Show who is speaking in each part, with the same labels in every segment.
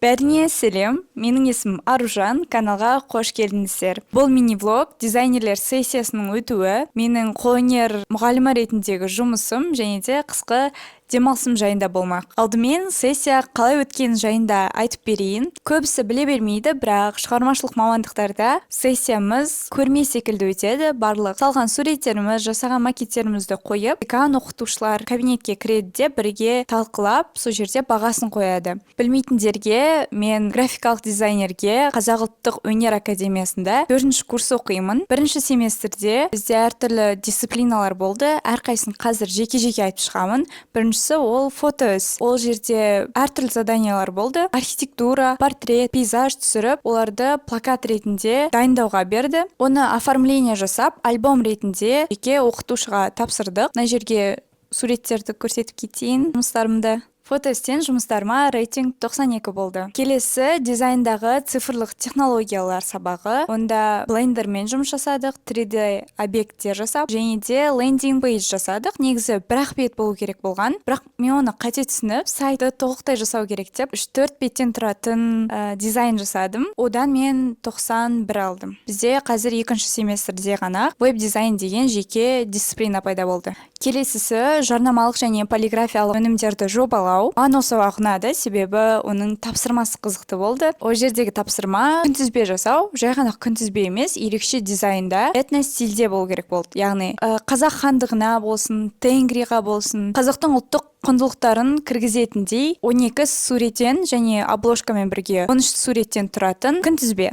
Speaker 1: Бәріне сәлем, менің есімім Аружан, каналға қош келдіңіздер. Бұл мини-влог дизайнерлер сессиясының өтуі, менің қолөнер мұғалімі ретіндегі жұмысым және де қысқы демалысым жайында болмақ. Алдымен сессия қалай өткен жайында айтып берейін. Көбісі біле бермейді, бірақ шығармашылық мамандықтарда сессиямыз көрме секілді өтеді. Барлық салған суреттеріміз, жасаған макеттерімізді қойып, декан оқытушылар кабинетке кіреді де бірге талқылап, сол жерде бағасын қояды. Білмейтіндерге, мен графикалық дизайнерге Қазақ ұлттық өнер академиясында 4-ші курс оқимын. Бірінші семестрде бізде әртүрлі дисциплиналар болды. Әрқайсысын қазір жеке-жеке айтып шығамын. Біріншісі ол фотоіс. Ол жерде әртүрлі заданиялар болды. Архитектура, портрет, пейзаж түсіріп, оларды плакат ретінде дайындауға берді. Оны оформление жасап, альбом ретінде жеке оқытушыға тапсырдық. Мына жерге суреттерді көрсетіп кетейін жұмыстарымды. Фотостен жұмыстарыма рейтинг 92 болды. Келесі дизайндағы цифрлық технологиялар сабағы. Онда блендермен жұмыс жасадық, 3D объекттер жасап, және де лендинг пейдж жасадық. Негізі бір-ақ бет болу керек болған, бірақ мен оны қате түсініп, сайтты толықтай жасау керек деп 3-4 беттен тұратын дизайн жасадым. Одан мен 91 алдым. Бізде қазір 2-ші семестрде ғана веб-дизайн деген жеке дисциплина пайда болды. Келесісі жарнамалық және полиграфиялық өнімдерді жобалау. Маған осы ұнады, себебі оның тапсырмасы қызықты болды. Ол жердегі тапсырма күнтізбе жасау, жай ғана күнтізбе емес, ерекше дизайнда, этно-стильде болу керек болды. Яғни қазақ хандығына болсын, тенгриға болсын, қазақтың ұлттық құндылықтарын кіргізетіндей 12 суреттен және обложкамен бірге 13 суреттен тұратын күнтізбе.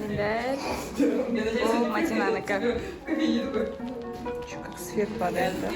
Speaker 1: Ол Мадинанікі. Как свет падает, да?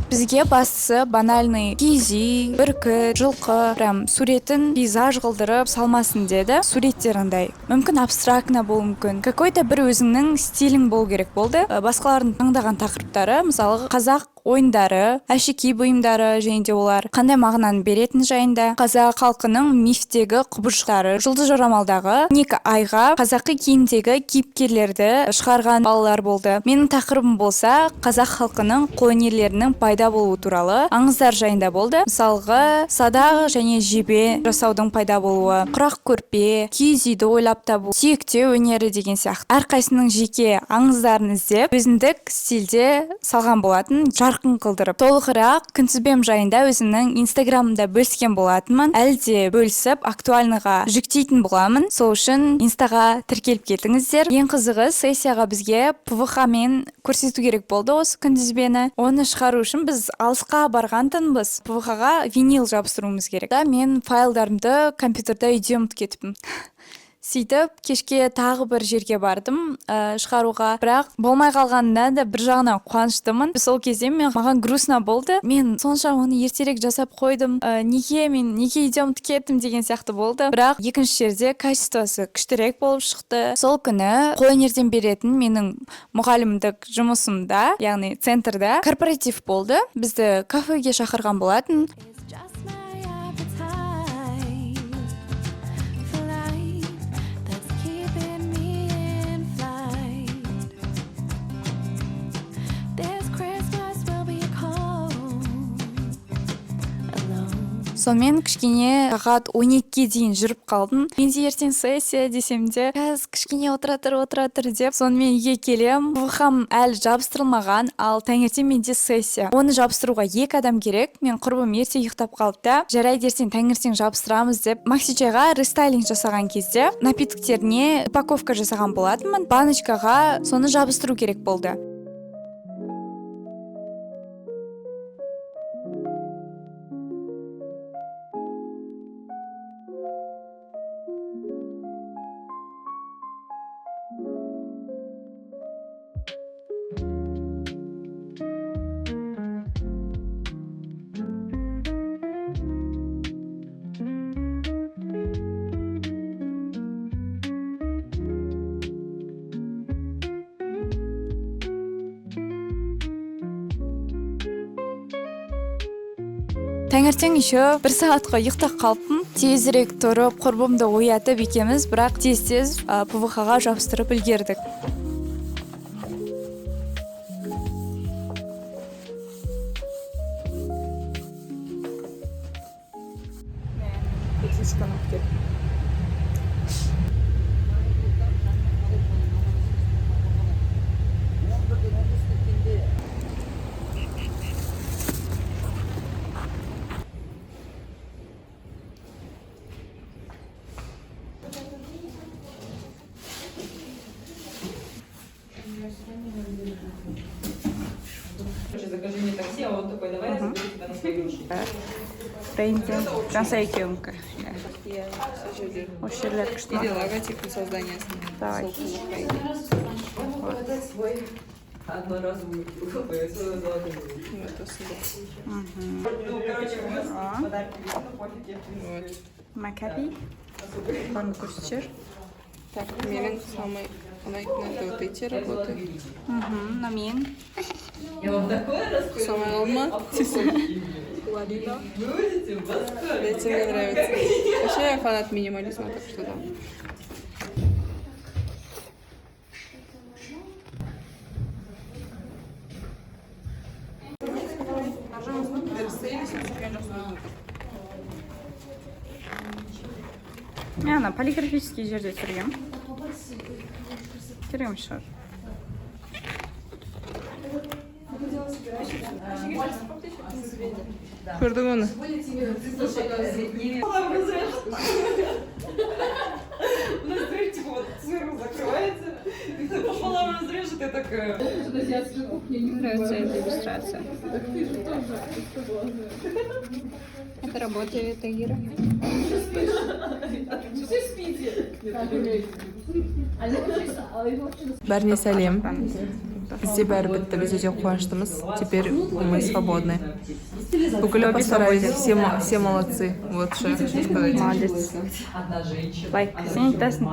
Speaker 1: Бізге бастысы банальный киіз, бүркіт, жылқы, прям суретін пейзаж қылдырып салмасын деді. Суреттер андай. Мүмкін абстрактно болуы мүмкін. Какой-то бір өзіңнің стилің болу керек болды. Басқалардың таңдаған тақырыптары, мысалы қазақ ойындары, әшекей бұйымдары және де олар қандай мағынаны беретін жайында, қазақ халқының мифтегі құбыршықтары, жұлдыз жорамалдағы 12 айға қазақы киімдегі кейіпкерлерді шығарған балалар болды. Менің тақырыбым болса, қазақ халқының қолөнерлерінің пайда болуы туралы аңыздар жайында болды. Мысалға, садақ және жебе жасаудың пайда болуы, құрақ көрпе, киіз үйді ойлап табу, сүйектеу өнері деген сияқты. Әрқайсының жеке аңыздарын іздеп, өзіндік стильде салған болатын, жарқын қылдырып. Толығырақ күнтізбем жайында өзімнің инстаграмымда бөліскен болатынмын. Әлде бөлісіп, актуальныға жүктейтін боламын. Сол үшін инстаға тіркеліп кетіңіздер. Ең қызығы, сессияға бізге ПВХ-мен көрсету керек болды осы күнтізбені. Оны шығару үшін біз алысқа барғантынбыз. ПВХ-ға винил жабыстыруымыз керек. Мен файлдарымды компьютерда үйде ұмытып кетіппін. Сөйтіп, кешке тағы бір жерге бардым шығаруға, бірақ болмай қалғанына да бір жағынан қуаныштымын. Сол кезде маған грустно болды. Мен сонша оны ертерек жасап қойдым. Неге үйде ұмытып кеттім деген сияқты болды. Бірақ екінші жерде качествосы күштірек болып шықты. Сол күні қолөнерден беретін менің мұғалімдік жұмысымда, яғни центрда корпоратив болды. Бізді кафеге шақырған болатын. Сонымен кішкене сағат 12-ге дейін жүріп қалдым. Менде ертең сессия десем де, қазір кішкене отыра тұр деп. Сонымен үйге келем. ПВХ-м әлі жабыстырылмаған, ал таңертең менде сессия. Оны жабыстыруға 2 адам керек. Мен құрбым ерте ұйықтап қалды да, жарайды ертең таңертең жабыстырамыз деп. Максичайға рестайлинг жасаған кезде напитктеріне упаковка жасаған болатынмын. Баночкаға соны жабыстыру керек болды. таңертең еще 1 сағатқа ұйықтап қалыппын. Тезірек тұрып, құрбымды оятып екеміз, бірақ тез ПВХ-ға жабыстырып үлгердік.
Speaker 2: Закажи мне такси, а он такой, давай я заберу тебя на своей машине.
Speaker 1: Брендинг, жансай екеумкі. Осы жерлер күшті.
Speaker 2: Или логотип создания.
Speaker 1: Давай.
Speaker 2: Одноразовую золотую. Вот сюда. Ну, короче, подарки. Вот.
Speaker 1: Макаби. Бан курсчер.
Speaker 2: Так, менің самый ұнайтын вот эти работы.
Speaker 1: Но мен.
Speaker 2: Самый алма. Эти мне нравятся. Вообще я фанат минимализма, так что да.
Speaker 1: Ана полиграфический жерде тұргем. Керем шығар.
Speaker 2: Көрдің оны? У нас, знаешь, типа вот сверху закрывается, и пополам разрежет, и такая.
Speaker 1: Нравится эта иллюстрация. Это работает, Агира.
Speaker 2: Бәріне сәлем. Бізде бәрі бітті, біз өте қуаныштымыз. Теперь мы свободны. Бүкілі постарались, все молодцы. Вот что я хочу сказать.
Speaker 1: Молодец. Лайк. Сен айтасың,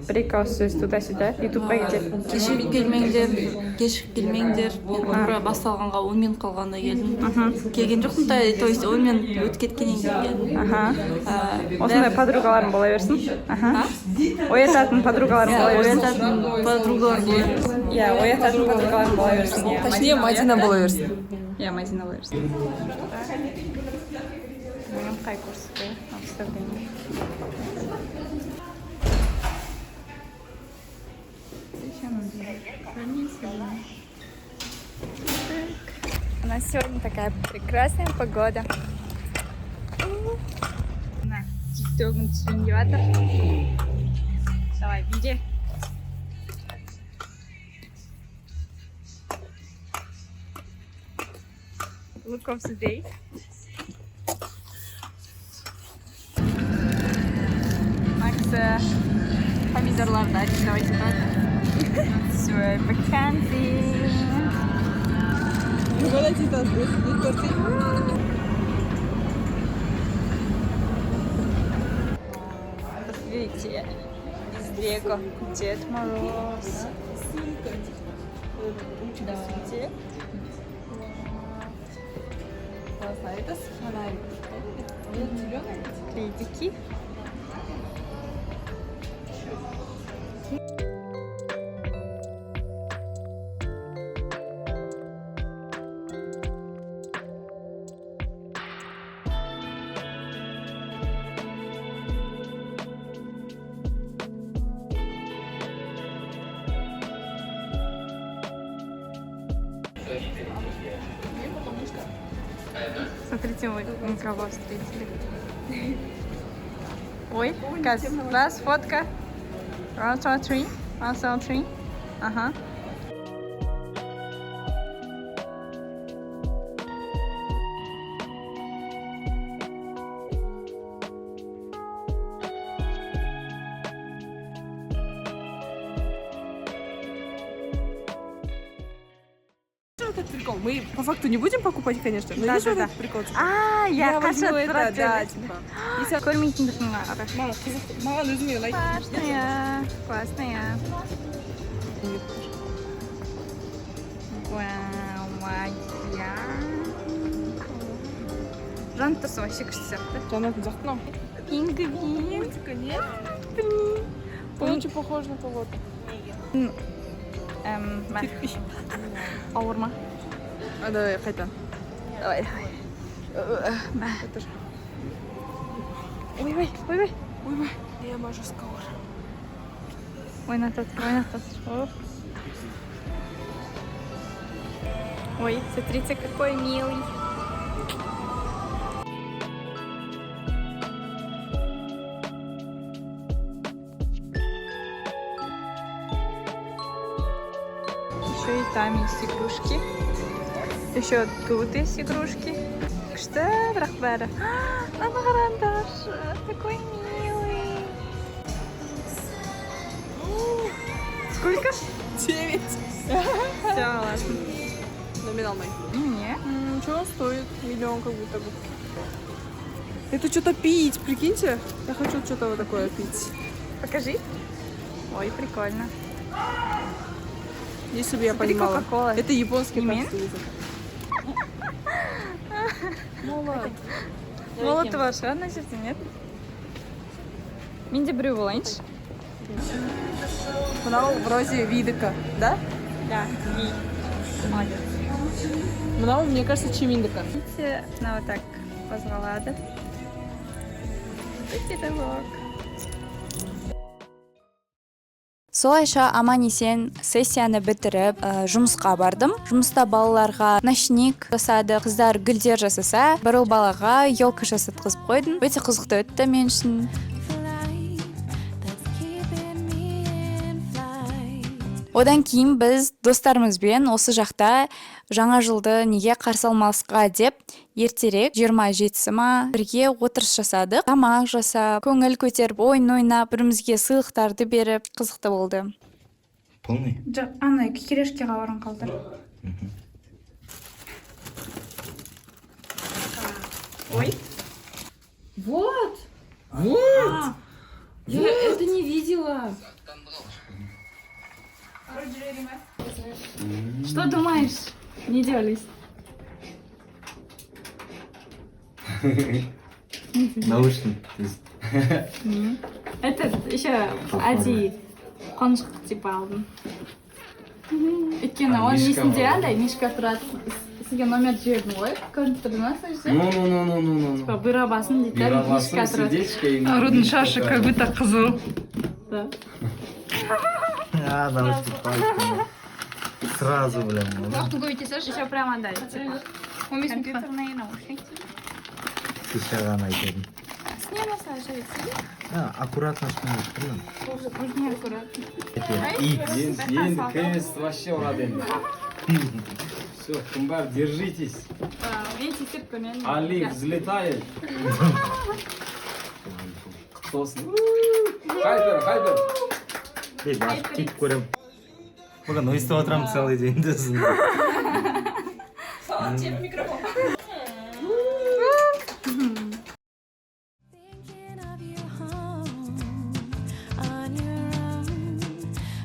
Speaker 1: бір-екі ауыз сөз туда-сюда, ютубқа кетеді.
Speaker 3: Кешігіп келмеңдер. Мен басталғанға 10 минут қалғанда келдім. Келген жоқпын, то есть 10 минут өтіп кеткеннен келген.
Speaker 1: Осындай подругаларым бола берсін. Оятатын подругаларым бола берсін.
Speaker 3: Оятатын подругалар бола берсін.
Speaker 1: Иә, оятатын подругаларым бола берсін.
Speaker 2: Точнее, Мадина бола берсін.
Speaker 1: Иә, Мадина бола берсін. Менің қай курсқа? Обставление. У нас сегодня такая прекрасная погода. На, тиктогын түсіріп жатыр. Давай, биде. Look of the day. Макс помидорларды арендовать етеді. Свой вакансии. Посмотрите, из Лего Дед Мороз. Давайте.
Speaker 2: Классно, это с фонариком.
Speaker 1: Ледики. Смотрите, мы никого встретили. Ой, газ. Раз, фотка. One, two, three. One, two, three. Ага.
Speaker 2: Этот прикол. Мы по факту не будем покупать, конечно. Но
Speaker 1: Да,
Speaker 2: видишь,
Speaker 1: да,
Speaker 2: вот
Speaker 1: да.
Speaker 2: этот прикол?
Speaker 1: Я
Speaker 2: возьму
Speaker 1: қашан
Speaker 2: это,
Speaker 1: тұрады
Speaker 2: да,
Speaker 1: деп.
Speaker 2: типа.
Speaker 1: Көрмейтіндіктің ары.
Speaker 2: Мама, маған өзіме ұнайды.
Speaker 1: Классная, классная. Вау, моя. жантасы вообще күшті сияқты.
Speaker 2: Жанатын жақты мынау.
Speaker 1: Пингвин.
Speaker 2: Очень похож на кого-то.
Speaker 1: Ауыр ма?
Speaker 2: Давай, қайта.
Speaker 1: Давай. Ойбай.
Speaker 2: Ойбай. Ема жестко ауыр.
Speaker 1: Ойнатып. Ой, смотрите, какой милый. Еще и там есть игрушки. Еще тут есть игрушки. Что, брахбара? Ангарандаш, такой милый. Сколько?
Speaker 2: 9.
Speaker 1: Все, ладно.
Speaker 2: Номинал мой.
Speaker 1: Не.
Speaker 2: Ничего, стоит миллион как будто бы. Это что-то пить, прикиньте. Я хочу что-то вот такое пить.
Speaker 1: Покажи. Ой, прикольно.
Speaker 2: Если бы я
Speaker 1: Смотри,
Speaker 2: понимала.
Speaker 1: Кока-кола.
Speaker 2: Это японский
Speaker 1: Имен?
Speaker 2: проституток. Молод.
Speaker 1: Молот ваш, а значит, нет? Менде біреу болайыншы.
Speaker 2: Мынау вроде видыка, да?
Speaker 1: Да, ви. Молодец.
Speaker 2: Мынау, мне кажется, чиминдыка.
Speaker 1: Видите, она вот так позволада. Педагог. Солайша аман-есен сессияны бітіріп, жұмысқа бардым. Жұмыста балаларға ночник жасады, қыздар гүлдер жасаса, бір балаға елка жасатқызып қойдым. Өте қызықты өтті мен үшін. Одан кейін біз достарымызбен осы жақта жаңа жылды неге қарсы алмасқа деп ертерек 27-сі ма бірге отырыс жасадық. Тамақ жасап, көңіл көтеріп, ойын ойнап, бірімізге сыйлықтарды беріп, қызықты болды.
Speaker 4: Полный?
Speaker 1: Ана кекерешкеге орын қалдыр. Ой.
Speaker 3: Вот!
Speaker 4: Вот!
Speaker 3: Я это не видела.
Speaker 1: Что думаешь? Не делись.
Speaker 4: Наушник.
Speaker 1: Это еще Ади қонжық типа алдым. Өйткені оның есінде андай мишка тұрады. Сізге номер жібердім ғой. Көрініп тұрды ма сізде?
Speaker 4: Ну.
Speaker 1: Типа бұйрабасын дейді, мишка тұрады.
Speaker 4: сердечко и...
Speaker 2: Рудный шашек как будто қызыл.
Speaker 1: Да.
Speaker 4: А, наушник пальцами. Сразу, блин.
Speaker 1: Еще прямо андай. Компьютерные наушники.
Speaker 4: Сышаған айтадым.
Speaker 1: Снема сажать.
Speaker 4: Аккуратно снимешь, блин.
Speaker 1: Не аккуратно.
Speaker 5: Енді КС вообще ұрады енді. Все, кімбар, держитесь.
Speaker 1: Видите, сипкамен.
Speaker 5: Али взлетает. Құттосын. Хайпер.
Speaker 4: Бей, башып кетіп көрем. Бұған ойыстап отырамын целый день десін.
Speaker 6: Thinking of you home on your own.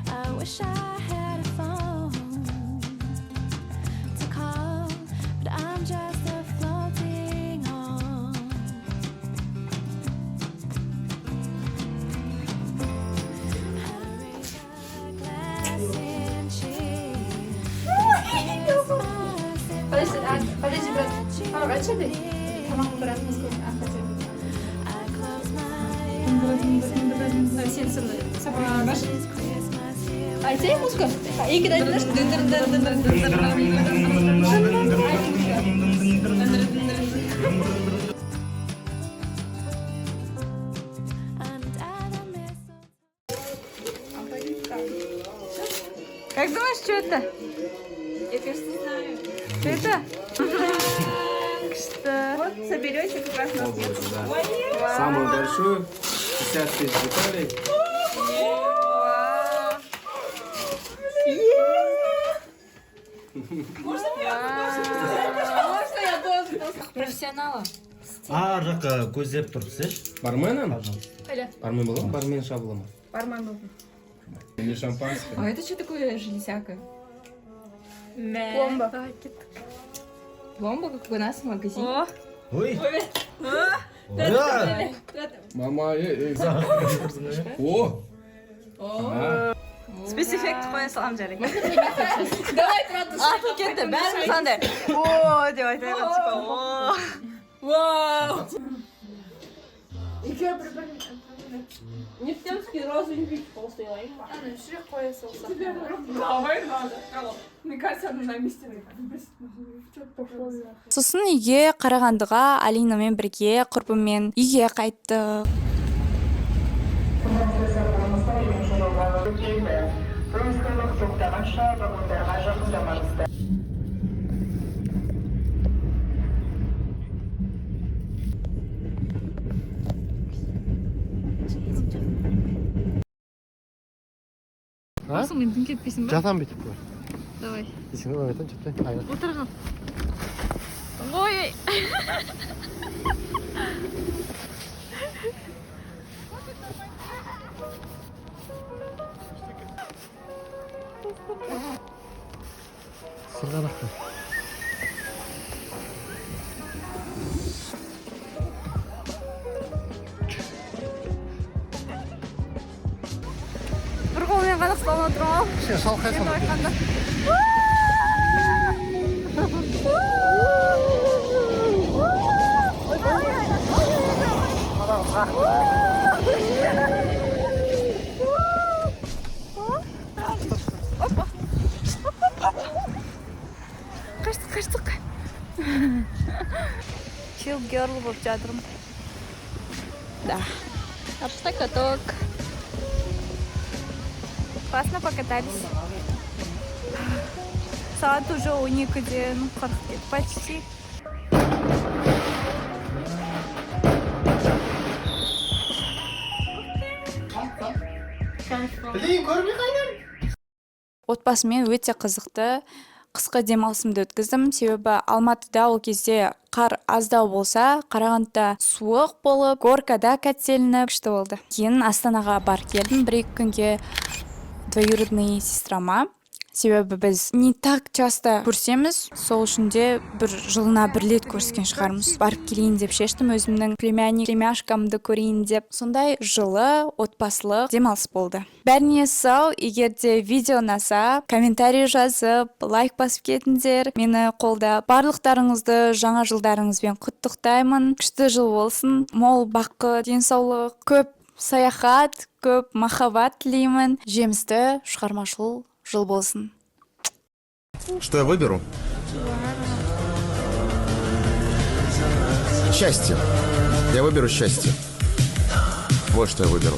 Speaker 6: I wish I had a phone to call, but I'm just a floating on. I raise a glass and cheer. Подожди, брат. Раньше ты? I close my eyes.
Speaker 1: Сен со мной.
Speaker 6: Айтайын музыка?
Speaker 1: И кидать наш Как думаешь, что это?
Speaker 3: Я, кажется, знаю.
Speaker 1: Что это? Что?
Speaker 3: Вот соберете как раз на
Speaker 5: Да. Самую большую, 50 тысяч деталей.
Speaker 3: Профессионала.
Speaker 4: Ар жаққа көздеп тұрып сеш.
Speaker 5: Барменом? Бармен было? Бармен шаблома.
Speaker 3: Бармен был.
Speaker 5: Или шампанское.
Speaker 3: А это что такое железяка?
Speaker 1: Пломба.
Speaker 3: Пломба, как у нас в магазине.
Speaker 1: О,
Speaker 4: Ой. Ура!
Speaker 5: Мама, О!
Speaker 3: спецэффект қоя салам жарайды атып кетті бәріміз андай о деп айтайық типа о вау
Speaker 7: Нефтянский розовенький толстый лайк.
Speaker 1: сосын үйге Қарағандыға Алинамен бірге құрбыммен үйге қайттық.
Speaker 3: басыңмен дүңк етпейсің ба
Speaker 8: жатам бүйтіп қой.
Speaker 3: давай
Speaker 8: Есіңді оятын жаттай. Айна.
Speaker 3: отырған ой
Speaker 8: Сырғанақ.
Speaker 3: бір қолмен ғана ұстап отырмын ау
Speaker 8: Сен шалқайсың.
Speaker 1: Қаштық. Chill girl болып жатырмын. Да. Обшта каток. Классно покатались. Саат уже 12-ден 40 почти. Отбасымен өте қызықты қысқы демалысымды өткіздім. Себебі Алматыда ол кезде қар аздау болса, Қарағандыда суық болып, горкада кателініп күшті болды. Кейін Астанаға бар келдім 1-2 күнге двоюродный сестрама. Себебі біз не так часто көрсеміз, сол үшін де бір жылына 1 рет көріскен шығармыз. Барып келейін деп шештім, өзімнің племяшкамды көрейін деп. Сондай жылы отбасылық демалыс болды. Бәріне сау, егер де видео ұнаса, комментарий жазып, лайк басып кетіңдер. Мені қолдап, барлықтарыңызды жаңа жылдарыңызбен құттықтаймын. Күшті жыл болсын, мол бақыт, денсаулық, көп саяхат, көп махаббат тілеймін. Жемісті, шығармашыл жыл болсын.
Speaker 9: Что я выберу? Счастье. Я выберу счастье. Вот что я выберу.